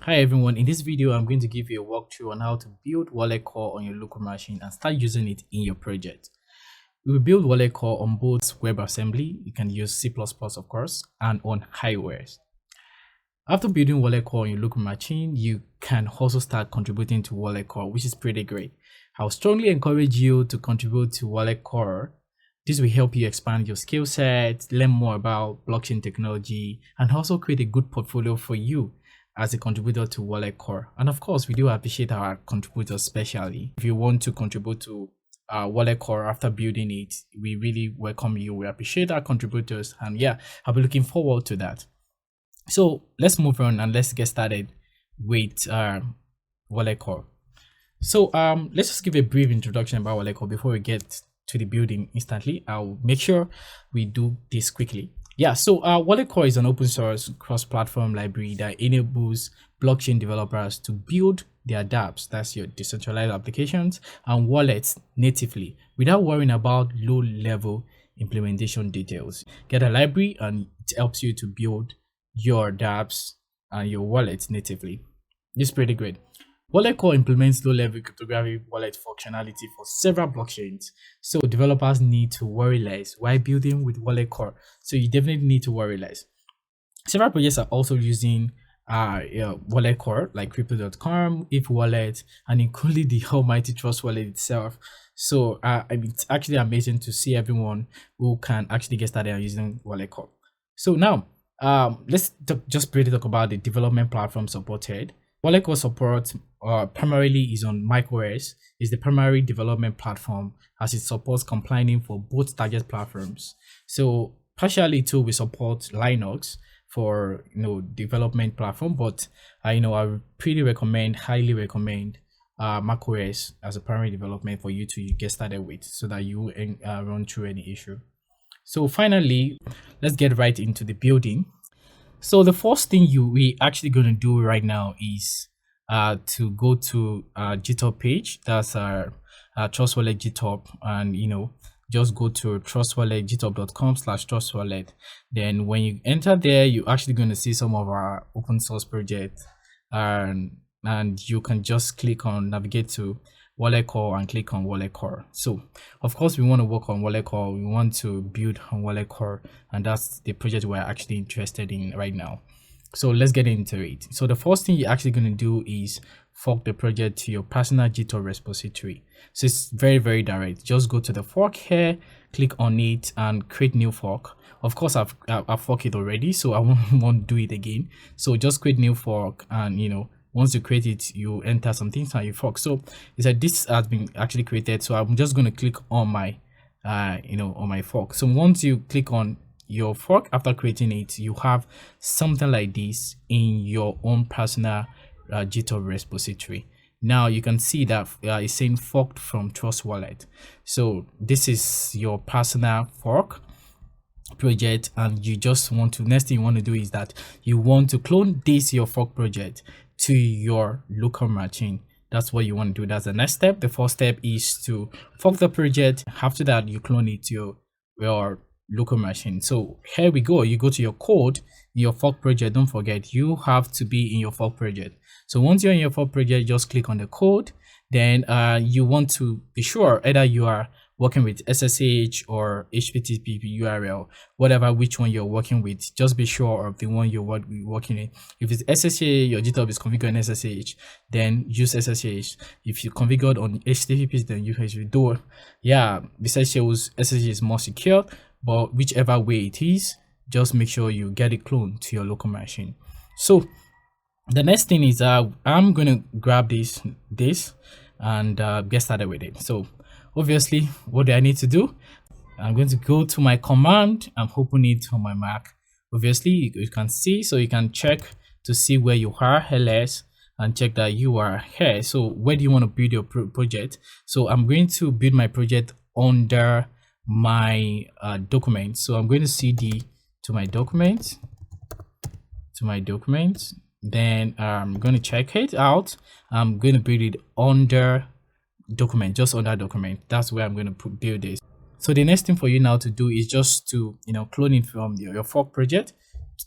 Hi everyone, in this video I'm going to give you a walkthrough on how to build wallet core on your local machine and start using it in your project. We will build wallet core on both WebAssembly, you can use C++ of course, and on iOS. After building wallet core on your local machine, you can also start contributing to wallet core, which is pretty great. I would strongly encourage you to contribute to wallet core. This will help you expand your skill set, learn more about blockchain technology, and also create a good portfolio for you as a contributor to wallet core. And of course, we do appreciate our contributors, especially if you want to contribute to wallet core after building it. We really welcome you. We appreciate our contributors, and yeah, I'll be looking forward to that. So let's move on and let's get started with wallet core. So let's just give a brief introduction about wallet core before we get to the building instantly. I'll make sure we do this quickly. Yeah, so wallet core is an open source cross-platform library that enables blockchain developers to build their dApps, that's your decentralized applications, and wallets natively without worrying about low-level implementation details. Get a library and it helps you to build your dApps and your wallets natively. This is pretty great. Wallet core implements low-level cryptographic wallet functionality for several blockchains, so developers need to worry less while building with wallet core. So you definitely need to worry less. Several projects are also using wallet core, like crypto.com, if wallet, and including the almighty Trust wallet itself. So I mean, it's actually amazing to see everyone who can actually get started on using wallet core. So now let's just briefly talk about the development platform supported. Wallet core support primarily is on macOS, is the primary development platform as it supports compiling for both target platforms. So partially too, we support Linux for development platform, but I highly recommend macOS as a primary development for you to get started with, so that you run through any issue. So finally, let's get right into the building. So the first thing we actually going to do right now is to go to GitHub page. That's our Trust Wallet GitHub, and just go to trustwallet github.com/trustwallet. Then when you enter there, you're actually going to see some of our open source projects, and you can just click on navigate to wallet core and click on wallet core. So of course we want to work on wallet core, we want to build on wallet core, and that's the project we're actually interested in right now. So let's get into it. So the first thing you're actually going to do is fork the project to your personal GitHub repository. So it's very direct. Just go to the fork here, click on it and create new fork. Of course I've forked it already, so I won't do it again. So just create new fork, and once you create it, you enter some things and you fork. So it's like this has been actually created. So I'm just going to click on my, on my fork. So once you click on your fork after creating it, you have something like this in your own personal GitHub repository. Now you can see that it's saying forked from Trust Wallet. So this is your personal fork project, and you just want to, next thing you want to do is that you want to clone your fork project to your local machine. That's what you want to do. That's the next step. The first step is to fork the project. After that, you clone it to your local machine. So here we go. You go to your code in your fork project. Don't forget, you have to be in your fork project. So once you're in your fork project, just click on the code. Then you want to be sure either you are working with SSH or HTTP URL, whatever which one you're working with. Just be sure of the one you're working in. If it's SSH, your GitHub is configured on SSH, then use SSH. If you configured on HTTP, then use HTTP. Yeah, besides SSH is more secure, but whichever way it is, just make sure you get it cloned to your local machine. So the next thing is I'm gonna grab this and get started with it. So obviously, what do I need to do? I'm going to go to my command. I'm opening it on my Mac. Obviously, you can see, so you can check to see where you are, ls, and check that you are here. So where do you want to build your project? So I'm going to build my project under my document. So I'm going to cd to my document, then I'm going to check it out. I'm going to build it under document, just on that document. That's where I'm going to build this. So the next thing for you now to do is just to clone it from your fork project.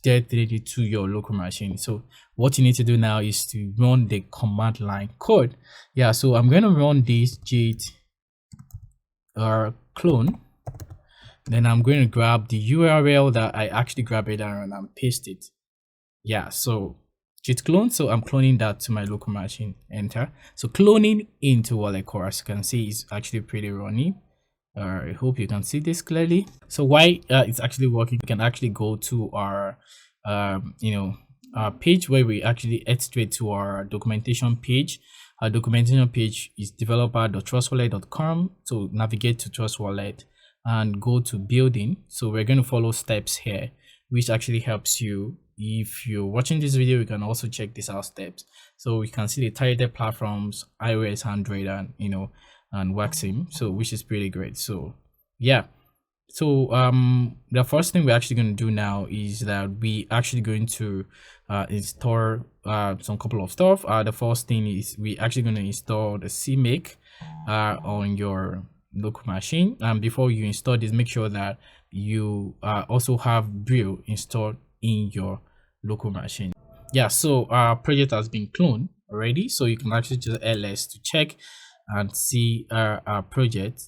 get directly to your local machine. So what you need to do now is to run the command line code. Yeah, so I'm going to run this git clone. Then I'm going to grab the URL that I actually grabbed it and paste it. Yeah, so git clone. So I'm cloning that to my local machine. Enter. So cloning into wallet core, as you can see, is actually pretty running. I hope you can see this clearly. So why it's actually working, we can actually go to our our page where we actually head straight to our documentation page. Our documentation page is developer.trustwallet.com. So navigate to Trust Wallet and go to building. So we're going to follow steps here, which actually helps you. If you're watching this video, you can also check this out steps. So we can see the targeted platforms, iOS, Android, and and Wanchain, so which is pretty great. So yeah, so the first thing we're actually going to do now is that we actually going to install some couple of stuff. The first thing is we actually going to install the cmake on your local machine. And before you install this, make sure that you also have brew installed in your local machine. Yeah, so our project has been cloned already, so you can actually just ls to check and see our project,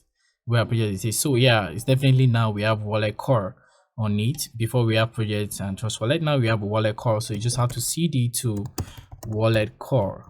where our project is. So yeah, it's definitely now we have wallet core on it. Before we have projects and Trust Wallet, now we have a wallet core. So you just have to cd to wallet core.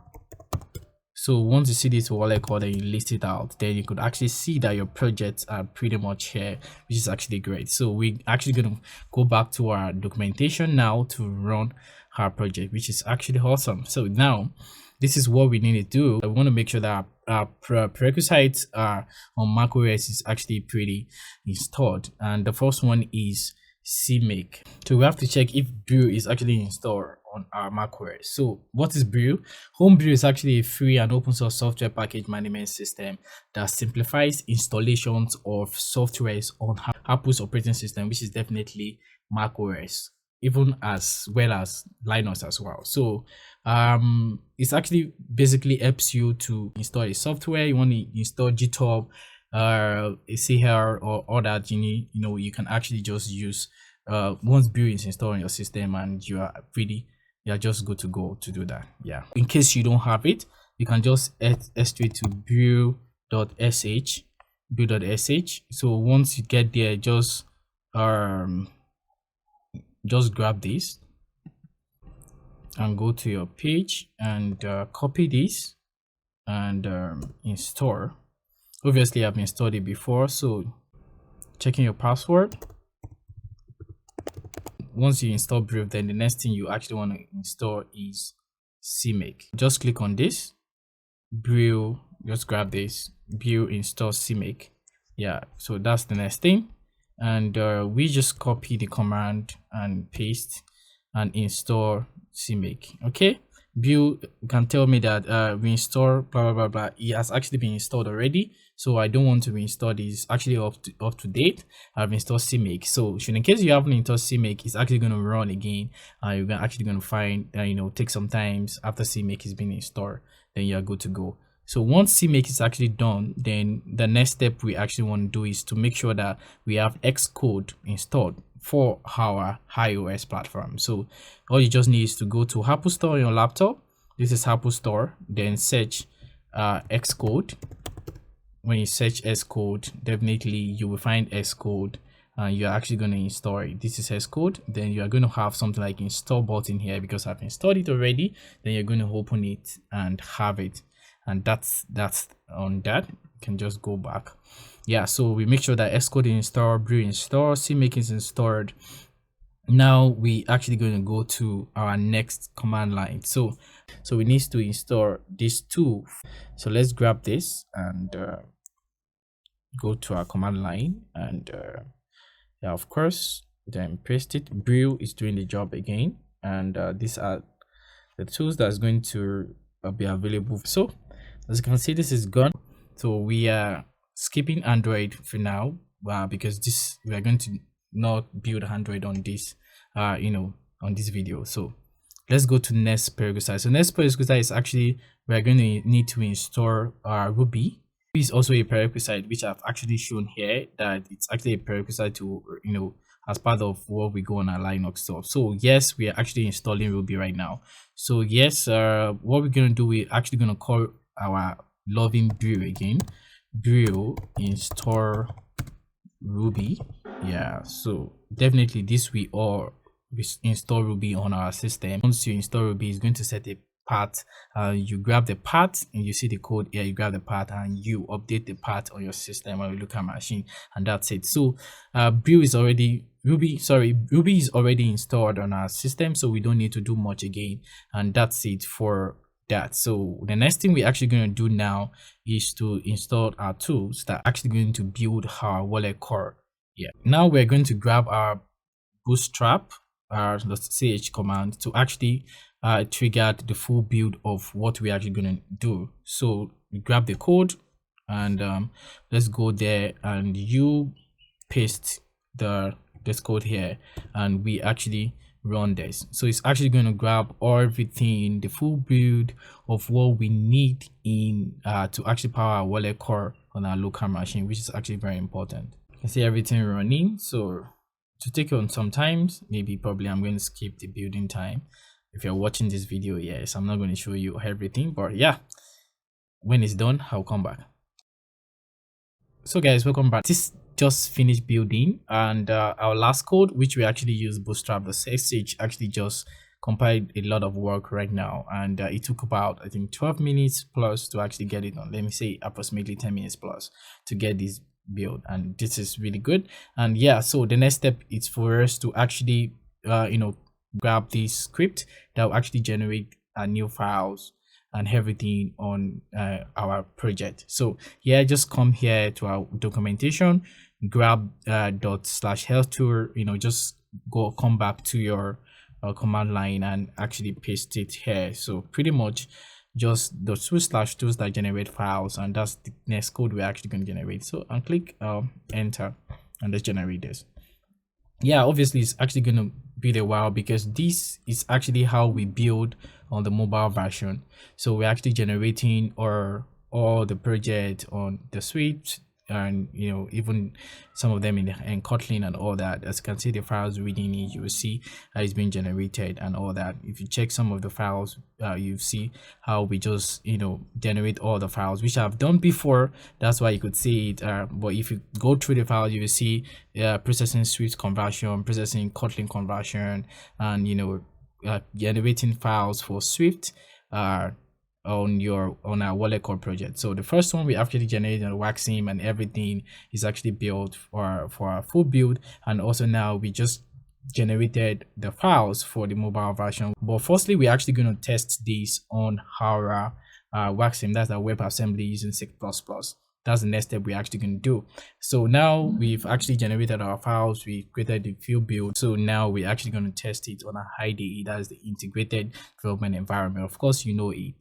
So once you cd to wallet core, then you list it out, then you could actually see that your projects are pretty much here, which is actually great. So we actually going to go back to our documentation now to run our project, which is actually awesome. So now this is what we need to do. I want to make sure that our prerequisites on macOS is actually pretty installed. And the first one is cmake. So we have to check if brew is actually installed on our macOS. So what is brew? Homebrew is actually a free and open source software package management system that simplifies installations of softwares on Apple's operating system, which is definitely macOS, even as well as Linux as well. So it's actually basically helps you to install a software. You want to install GitHub, CR, or all that you can actually just use once brew is installed on your system, and you are just good to go to do that. Yeah, in case you don't have it, you can just head straight to brew.sh. So once you get there, just grab this and go to your page and copy this and install. Obviously I've installed it before, so checking your password. Once you install brew, then the next thing you actually want to install is cmake. Just click on this brew, just grab this brew, install cmake. Yeah, so that's the next thing. And we just copy the command and paste and install cmake. Okay, brew can tell me that we install blah blah blah blah. It has actually been installed already, so I don't want to reinstall this. Actually up to date. I've installed cmake. So in case you haven't installed cmake, it's actually going to run again. You're actually going to find take some times after cmake is being installed, then you're good to go. So once cmake is actually done, then the next step we actually want to do is to make sure that we have Xcode installed for our iOS platform. So all you just need is to go to Apple Store on your laptop. This is Apple Store. Then search Xcode. When you search Xcode, definitely you will find Xcode. You're actually going to install it. This is Xcode. Then you are going to have something like install button here because I've installed it already. Then you're going to open it and have it. And that's on that. You can just go back. Yeah, so we make sure that Xcode is installed, brew installed, cmake is installed. Now we actually going to go to our next command line. So we need to install these two. So let's grab this and go to our command line, and yeah, of course, then paste it. Brew is doing the job again, and these are the tools that's going to be available. So as you can see, this is gone. So we are skipping Android for now because we are going to not build Android on this on this video. So let's go to next prerequisite. So next prerequisite is actually we're going to need to install Ruby. Ruby is also a prerequisite, which I've actually shown here that it's actually a prerequisite to as part of what we go on our Linux stuff. So yes, we are actually installing Ruby right now. So yes, what we're gonna do, we're actually gonna call our loving brew again. Brew install Ruby. Yeah, so definitely this we install Ruby on our system. Once you install Ruby, it's going to set a path. You grab the path and you see the code here. You grab the path and you update the path on your system or your local machine, and that's it. So Ruby is already installed on our system, so we don't need to do much again, and that's it for that. So the next thing we're actually going to do now is to install our tools that are actually going to build our wallet core. Yeah, now we're going to grab our bootstrap the ch command to actually trigger the full build of what we're actually going to do. So we grab the code and let's go there and you paste this code here and we actually run this. So it's actually going to grab everything, the full build of what we need in to actually power our wallet core on our local machine, which is actually very important. You can see everything running. So to take on some times, probably I'm going to skip the building time. If you're watching this video, yes, I'm not going to show you everything, but yeah, when it's done, I'll come back. So guys, welcome back. This just finished building, and our last code, which we actually use bootstrap.sh, actually just compiled a lot of work right now, and it took about, I think, 12 minutes plus to actually get it done. Let me say approximately 10 minutes plus to get this build, and this is really good. And yeah, so the next step is for us to actually grab this script that will actually generate new files and everything on our project. So yeah, just come here to our documentation, grab ./health tool, just come back to your command line and actually paste it here. So pretty much just the /tools that generate files, and that's the next code we're actually going to generate. So I'll click enter and let's generate this. Yeah, obviously it's actually going to be a while because this is actually how we build on the mobile version. So we're actually generating all the project on the Swift, and even some of them in Kotlin and all that. As you can see, the files within it, you will see how it's being generated and all that. If you check some of the files, you see how we just generate all the files, which I've done before. That's why you could see it. But if you go through the files, you will see processing Swift conversion, processing Kotlin conversion, and generating files for Swift on our wallet core project. So the first one we actually generated on Wanchain, and everything is actually built for our full build. And also now we just generated the files for the mobile version. But firstly, we're actually going to test this on our Wanchain. That's our WebAssembly using C++. That's the next step we're actually going to do. So now we've actually generated our files, we created the field build. So now we're actually going to test it on a IDE, that is the integrated development environment. Of course, it.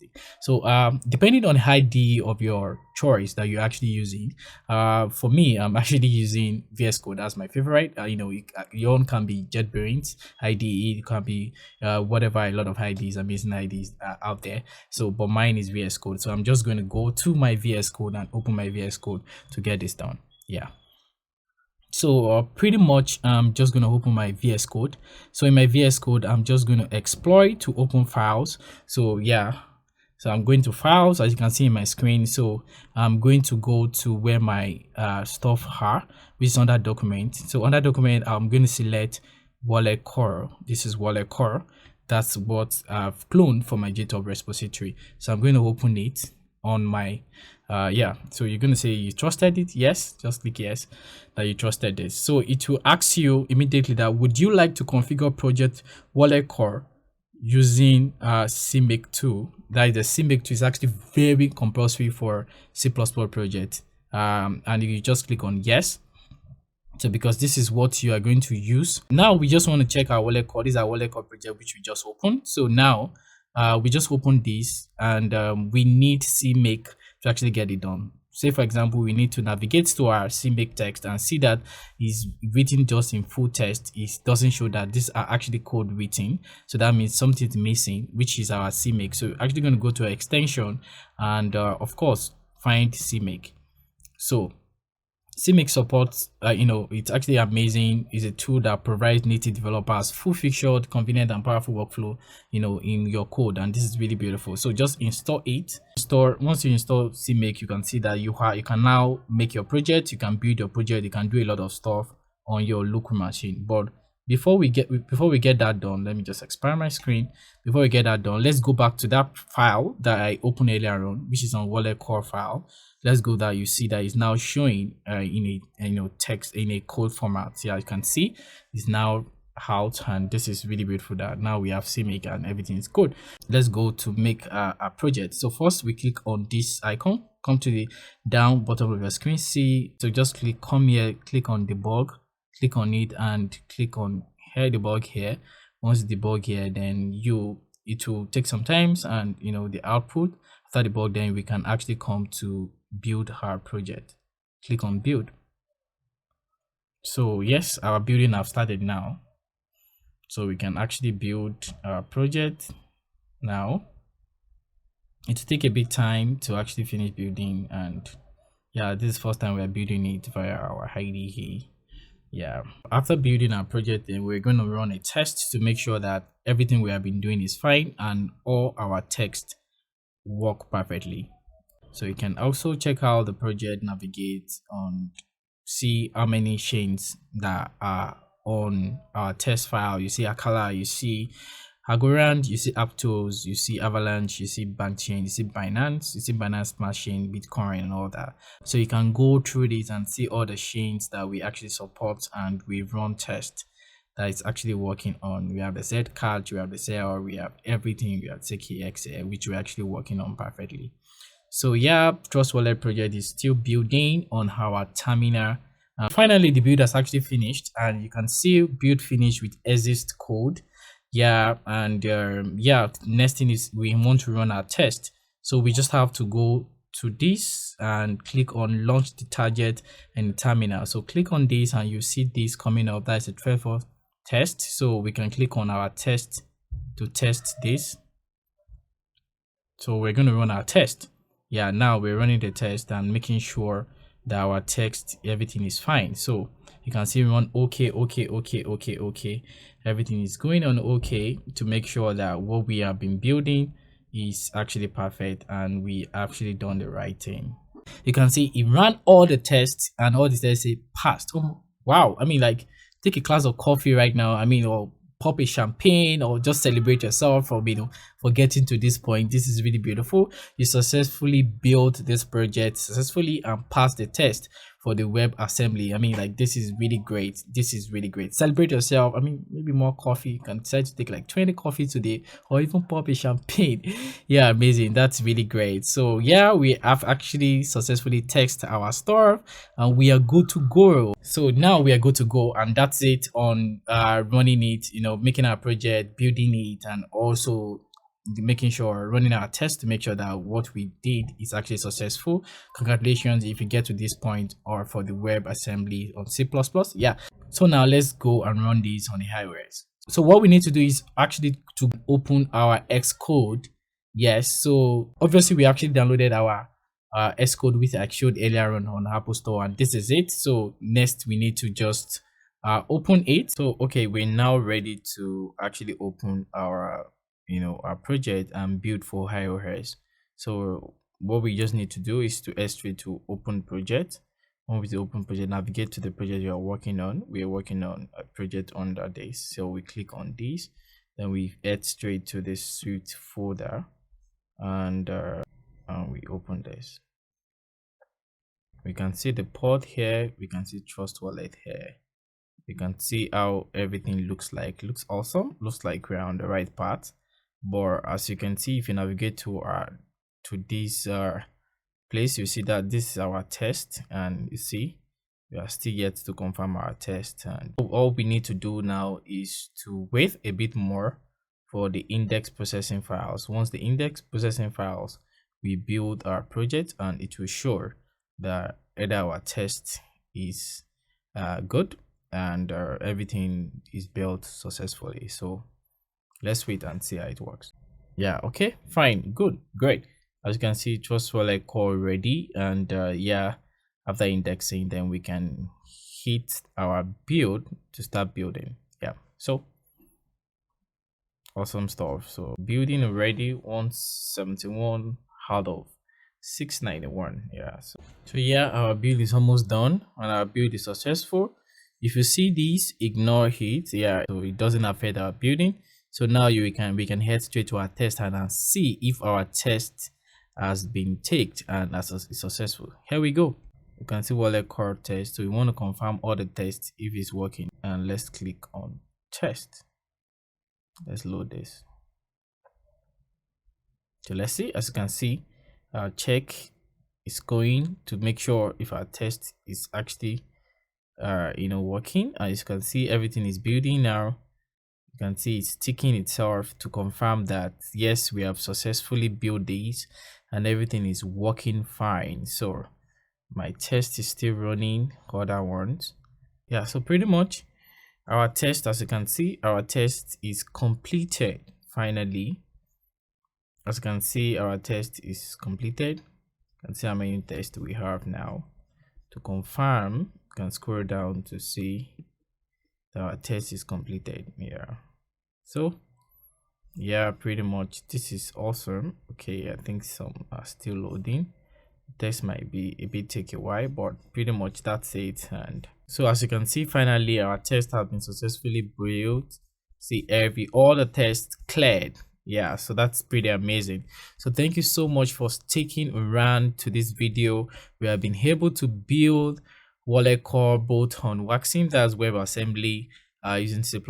So depending on IDE of your choice that you're actually using, for me, I'm actually using VS Code. That's my favorite. Your own can be JetBrains IDE, it can be whatever. A lot of IDEs, amazing IDEs out there. So but mine is VS Code. So I'm just going to go to my VS Code and open my VS Code to get this done. Yeah, so pretty much I'm just going to open my VS Code. So in my VS Code, I'm just going to exploit to open files. So yeah, so I'm going to files, as you can see in my screen. So I'm going to go to where my stuff are, which is under document. So under document, I'm going to select wallet core. This is wallet core. That's what I've cloned for my GitHub repository. So I'm going to open it on my so you're going to say you trusted it. Yes, just click yes that you trusted this. So it will ask you immediately that would you like to configure project wallet core using cmake 2. That is, the cmake 2 is actually very compulsory for C++ project, and you just click on yes. So because this is what you are going to use. Now we just want to check our wallet core. This is our wallet core project which we just opened. So now we just opened this, and we need cmake to actually get it done. Say for example, we need to navigate to our cmake text and see that is written just in full text. It doesn't show that these are actually code written. So that means something's missing, which is our cmake. So we're actually going to go to extension and of course find cmake. So cmake supports, it's actually amazing. It's a tool that provides native developers full featured, convenient and powerful workflow, in your code, and this is really beautiful. So just install it. Once you install cmake, you can see that you can now make your project, you can build your project, you can do a lot of stuff on your local machine. But before we get that done, let me just expand my screen. Before we get that done, let's go back to that file that I opened earlier on, which is on wallet core file. Let's go there. You see that it's now showing in a text in a code format. Yeah, you can see it's now out, and this is really beautiful that now we have cmake and everything is good. Let's go to make a project. So first we click on this icon, come to the down bottom of your screen, so just come here, click on debug, click on it, and click on here, debug here. Once debug here, then it will take some time, and the output after debug, then we can actually come to build our project. Click on build. So yes, our building have started now, so we can actually build our project now. It will take a bit time to actually finish building, and yeah, this is the first time we're building it via our IDE. Yeah, after building our project, then we're going to run a test to make sure that everything we have been doing is fine and all our text work perfectly. So you can also check out the project, navigate on, see how many chains that are on our test file. You see Akala, you see Algorand, you see Aptos, you see Avalanche, you see Banchain, you see Binance Smart Chain, Bitcoin, and all that. So you can go through this and see all the chains that we actually support, and we run tests that is actually working on. We have the Zcash, we have the CL, we have everything. We have CKX, which we're actually working on perfectly. So yeah, Trust Wallet project is still building on our terminal. Finally, the build has actually finished, and you can see build finish with exist code. Yeah, and yeah, next thing is we want to run our test. So we just have to go to this and click on launch the target and the terminal. So click on this and you see this coming up. That's a 12 test. So we can click on our test to test this. So we're going to run our test. Yeah, now we're running the test and making sure that our text, everything is fine. So you can see run okay. Everything is going on okay, to make sure that what we have been building is actually perfect and we actually done the right thing. You can see it ran all the tests and all the tests say passed. Oh wow, I mean, like, take a glass of coffee right now, I mean, or pop a champagne, or just celebrate yourself for for getting to this point. This is really beautiful. You successfully built this project successfully and passed the test for the web assembly. I mean, like, this is really great. This is really great. Celebrate yourself. I mean, maybe more coffee. You can decide to take like 20 coffee today, or even pop a champagne. Yeah, amazing. That's really great. So yeah, we have actually successfully tested our store and we are good to go. So now we are good to go, and that's it on running it, making our project, building it, and also making sure running our test to make sure that what we did is actually successful. Congratulations if you get to this point, or for the web assembly on C++. Yeah, so now let's go and run this on the iOS. So what we need to do is actually to open our Xcode. Yes, so obviously we actually downloaded our Xcode, which I showed earlier on Apple Store, and this is it. So next we need to just open it. So okay, we're now ready to actually open our our project and build for iOS. So what we just need to do is to S3 to open project. When we open project, navigate to the project you are working on. We are working on a project under this, so we click on this, then we head straight to the suite folder, and we open this. We can see the port here, we can see Trust Wallet here. You can see how everything looks like. Looks awesome. Looks like we're on the right path. But as you can see, if you navigate to this place, you see that this is our test, and you see we are still yet to confirm our test. And all we need to do now is to wait a bit more for the index processing files. Once the index processing files, we build our project, and it will show that either our test is good and everything is built successfully. So let's wait and see how it works. Yeah, okay, fine, good, great. As you can see, Trust Wallet core ready, and yeah, After indexing, then we can hit our build to start building. Yeah, so awesome stuff. So building already 171 out of 691. Yeah, so yeah, our build is almost done and our build is successful. If you see these, ignore it. Yeah, so it doesn't affect our building. So now we can head straight to our test and see if our test has been taken and is successful. Here we go. You can see wallet core test. So we want to confirm all the tests if it's working, and let's click on test. Let's load this. So let's see. As you can see, our check is going to make sure if our test is actually working. As you can see, everything is building now. You can see it's ticking itself to confirm that yes, we have successfully built these and everything is working fine. So my test is still running other ones. Yeah, so pretty much our test, as you can see, our test is completed finally. As you can see, our test is completed. You can see how many tests we have now. To confirm, you can scroll down to see that our test is completed. Yeah, so yeah, pretty much this is awesome. Okay, I think some are still loading. This might be a bit take a while, but pretty much that's it. And so as you can see, finally our test has been successfully built. See, all the tests cleared. Yeah, so that's pretty amazing. So thank you so much for sticking around to this video. We have been able to build wallet core both on Wanchain, that's WebAssembly, using C++,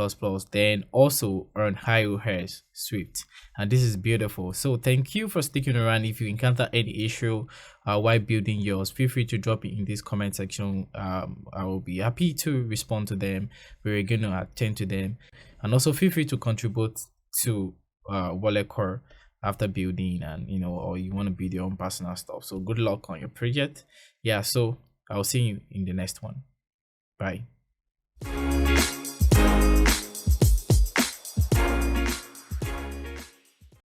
then also on iOS Swift, and this is beautiful. So thank you for sticking around. If you encounter any issue while building yours, feel free to drop it in this comment section. I will be happy to respond to them. We're going to attend to them, and also feel free to contribute to wallet core after building, and or you want to build your own personal stuff. So good luck on your project. Yeah, so I'll see you in the next one. Bye.